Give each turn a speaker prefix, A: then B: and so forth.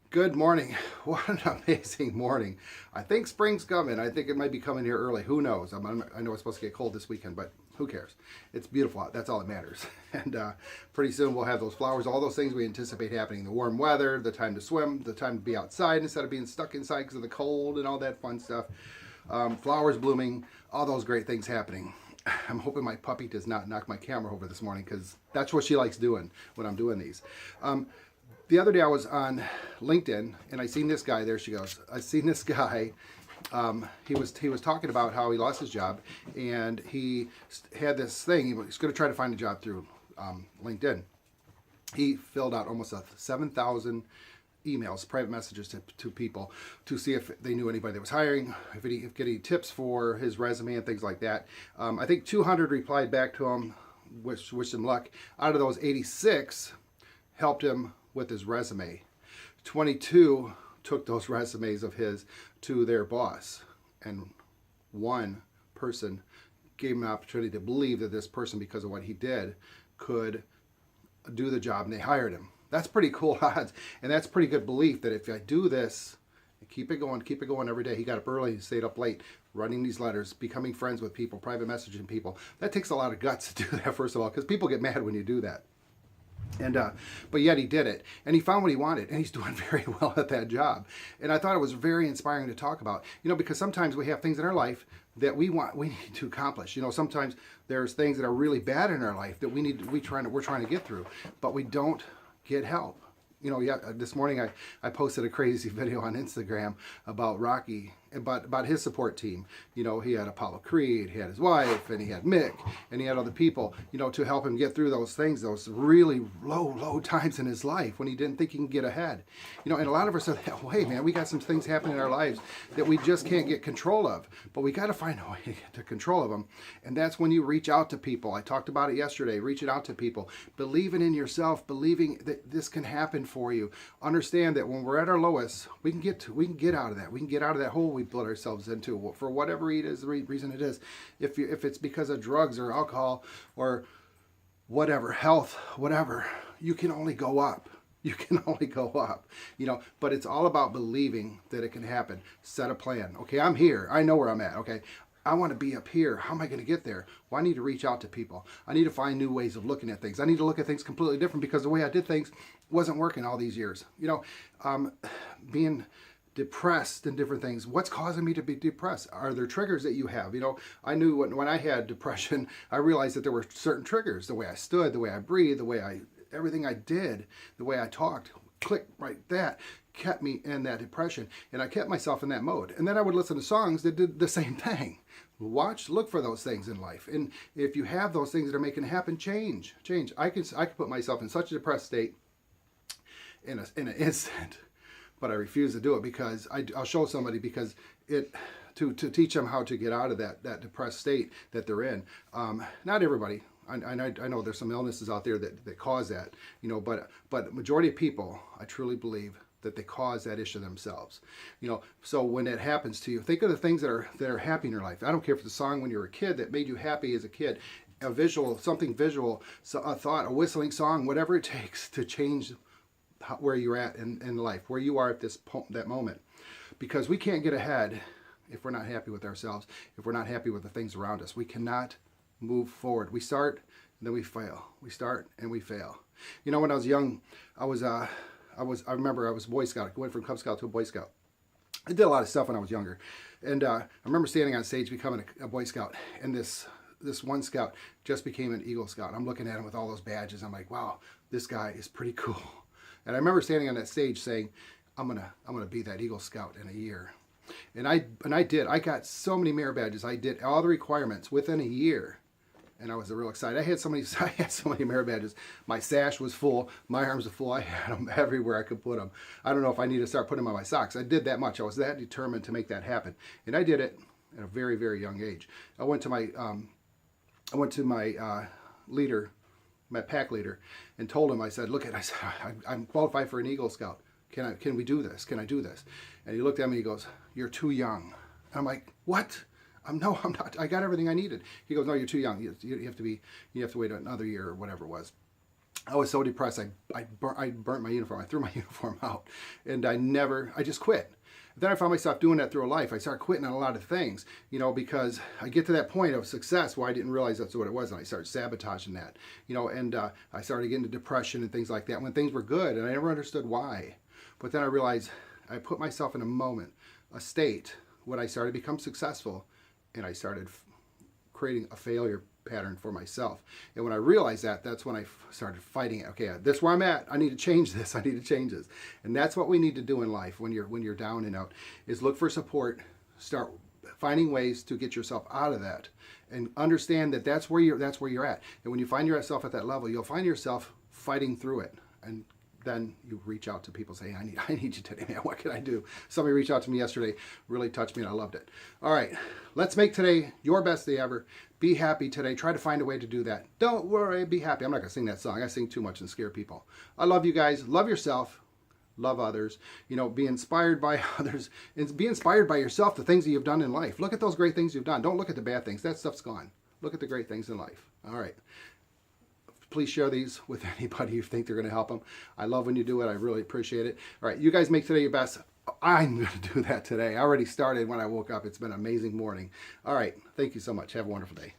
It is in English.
A: Good morning. What an amazing morning. I think spring's coming. I think it might be coming here early. Who knows? I know it's supposed to get cold this weekend, but who cares? It's beautiful out. That's all that matters. And pretty soon we'll have those flowers, all those things we anticipate happening. The warm weather, the time to swim, the time to be outside instead of being stuck inside because of the cold and all that fun stuff. Flowers blooming, all those great things happening. I'm hoping my puppy does not knock my camera over this morning because that's what she likes doing when I'm doing these. The other day I was on LinkedIn and I seen this guy. There she goes. I seen this guy. He was talking about how he lost his job and he had this thing. He was going to try to find a job through LinkedIn. He filled out almost 7,000 emails, private messages to people to see if they knew anybody that was hiring, if any tips for his resume and things like that. I think 200 replied back to him, wish him luck. Out of those, 86 helped him with his resume. 22 took those resumes of his to their boss, and one person gave him an opportunity to believe that this person, because of what he did, could do the job, and they hired him. That's pretty cool odds, and that's pretty good belief that if I do this, keep it going every day. He got up early, he stayed up late, writing these letters, becoming friends with people, private messaging people. That takes a lot of guts to do that, first of all, because people get mad when you do that. And but yet he did it, and he found what he wanted, and he's doing very well at that job. And I thought it was very inspiring to talk about, because sometimes we have things in our life that we need to accomplish. Sometimes there's things that are really bad in our life that we're trying to get through, but we don't get help. This morning I posted a crazy video on Instagram about Rocky, about his support team. He had Apollo Creed, he had his wife, and he had Mick, and he had other people, to help him get through those things, those really low times in his life when he didn't think he can get ahead. And a lot of us are that way, man. We got some things happening in our lives that we just can't get control of, but we got to find a way to get to control of them. And that's when you reach out to people. I talked about it yesterday, reaching out to people, believing in yourself, believing that this can happen for you. Understand that when we're at our lowest, we can get out of that. We can get out of that hole we put ourselves into for whatever reason it is. If it's because of drugs or alcohol or whatever, health, whatever, you can only go up. You can only go up, but it's all about believing that it can happen. Set a plan. Okay, I'm here. I know where I'm at. Okay, I want to be up here. How am I going to get there? Well, I need to reach out to people. I need to find new ways of looking at things. I need to look at things completely different because the way I did things wasn't working all these years. Being depressed and different things. What's causing me to be depressed? Are there triggers that you have? I knew when I had depression, I realized that there were certain triggers. The way I stood, the way I breathed, everything I did, the way I talked, click right, that kept me in that depression, and I kept myself in that mode. And then I would listen to songs that did the same thing. Look for those things in life, and if you have those things that are making it happen, change. I could put myself in such a depressed state in an instant, but I refuse to do it because I'll show somebody, because to teach them how to get out of that depressed state that they're in. Not everybody. I know there's some illnesses out there that cause that, but majority of people, I truly believe that they cause that issue themselves. So when it happens to you, think of the things that are happy in your life. I don't care if it's a song when you were a kid that made you happy as a kid, something visual, a thought, a whistling song, whatever it takes to change where you're at in life, where you are at that moment. Because we can't get ahead if we're not happy with ourselves, if we're not happy with the things around us. We cannot move forward. We start, and then we fail. We start, and we fail. When I was young, I remember I was a Boy Scout. I went from Cub Scout to a Boy Scout. I did a lot of stuff when I was younger. And I remember standing on stage becoming a Boy Scout, and this one scout just became an Eagle Scout. I'm looking at him with all those badges. I'm like, wow, this guy is pretty cool. And I remember standing on that stage saying, I'm gonna be that Eagle Scout in a year. And I did. I got so many merit badges. I did all the requirements within a year. And I was real excited. I had so many merit badges. My sash was full. My arms were full. I had them everywhere I could put them. I don't know if I need to start putting them on my socks. I did that much. I was that determined to make that happen. And I did it at a very, very young age. I went to my leader, my pack leader, and told him, I said, I'm qualified for an Eagle Scout. Can we do this? Can I do this? And he looked at me and he goes, you're too young. And I'm like, what? No, I'm not. I got everything I needed. He goes, no, you're too young. You have to wait another year or whatever it was. I was so depressed. I burnt my uniform. I threw my uniform out, and I just quit. Then I found myself doing that through life. I started quitting on a lot of things, because I get to that point of success where I didn't realize that's what it was, and I started sabotaging that, and I started getting into depression and things like that when things were good, and I never understood why. But then I realized I put myself in a moment, a state, when I started to become successful, and I started creating a failure pattern for myself. And when I realized that, that's when I started fighting it. Okay, this is where I'm at. I need to change this. I need to change this. And that's what we need to do in life when you're down and out, is look for support, start finding ways to get yourself out of that, and understand that that's where you're at. And when you find yourself at that level, you'll find yourself fighting through it. And then you reach out to people, say, I need you today, man. What can I do? Somebody reached out to me yesterday, really touched me, and I loved it. All right, let's make today your best day ever. Be happy today. Try to find a way to do that. Don't worry, be happy. I'm not going to sing that song. I sing too much and scare people. I love you guys. Love yourself. Love others. Be inspired by others. And be inspired by yourself, the things that you've done in life. Look at those great things you've done. Don't look at the bad things. That stuff's gone. Look at the great things in life. All right. Please share these with anybody you think they're going to help them. I love when you do it. I really appreciate it. All right, you guys make today your best. I'm going to do that today. I already started when I woke up. It's been an amazing morning. All right, thank you so much. Have a wonderful day.